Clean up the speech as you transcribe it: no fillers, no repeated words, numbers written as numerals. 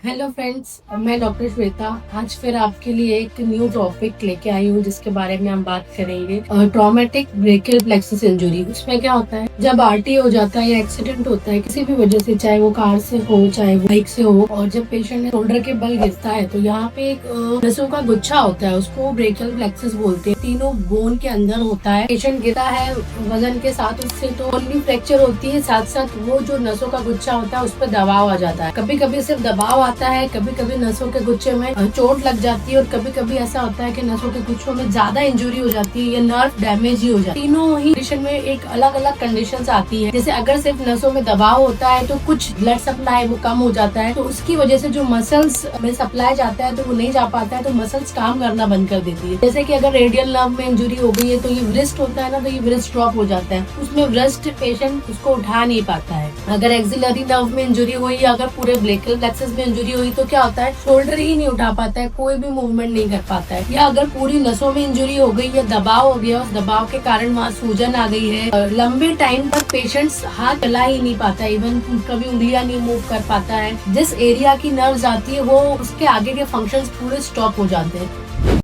Hello friends, मैं doctor Shweta आज फिर आपके लिए एक न्यू टॉपिक लेके आई हूँ जिसके बारे में हम बात करेंगे। Traumatic brachial plexus injury. उसमें क्या होता है, जब आरटी हो जाता है या एक्सीडेंट होता है किसी भी वजह से, चाहे वो कार से हो चाहे वो बाइक से हो, और जब पेशेंट शोल्डर के बल गिरता है तो यहाँ पे एक नसों का गुच्छा होता है, उसको ब्रेकियल प्लेक्सस बोलते हैं। तीनों बोन के अंदर होता है। पेशेंट गिरता है वजन के साथ, उससे तो बोन भी फ्रैक्चर होती है, साथ साथ वो जो नसों का गुच्छा होता है उस पर दबाव आ जाता है। कभी कभी सिर्फ दबाव आता है, कभी कभी नसों के गुच्छे में चोट लग जाती है, और कभी कभी ऐसा होता है कि नसों के गुच्छों में ज्यादा इंजरी हो जाती है या नर्व डैमेज ही हो जाती है। तीनों ही कंडीशन में एक अलग अलग कंडीशंस आती है। जैसे अगर सिर्फ नसों में दबाव होता है तो कुछ ब्लड सप्लाई वो कम हो जाता है, तो उसकी वजह से जो मसल्स में सप्लाई जाता है तो वो नहीं जा पाता है, तो मसल्स काम करना बंद कर देती है। जैसे कि अगर रेडियल नर्व में इंजरी हो गई है तो ये व्रिस्ट होता है ना, तो ये व्रिस्ट ड्रॉप हो जाता है, उसमें व्रिस्ट पेशेंट उसको उठा नहीं पाता है। अगर एक्सिलरी नर्व में इंजरी हुई या अगर पूरे ब्रेकियल प्लेक्सस में इंजरी हुई तो क्या होता है, शोल्डर ही नहीं उठा पाता है, कोई भी मूवमेंट नहीं कर पाता है। या अगर पूरी नसों में इंजरी हो गई या दबाव हो गया, उस दबाव के कारण वहाँ सूजन आ गई है, लंबे टाइम तक पेशेंट्स हाथ चला ही नहीं पाता, इवन कभी उंगलियां नहीं मूव कर पाता है। जिस एरिया की नर्व्स आती है वो उसके आगे के फंक्शंस पूरे स्टॉप हो जाते हैं।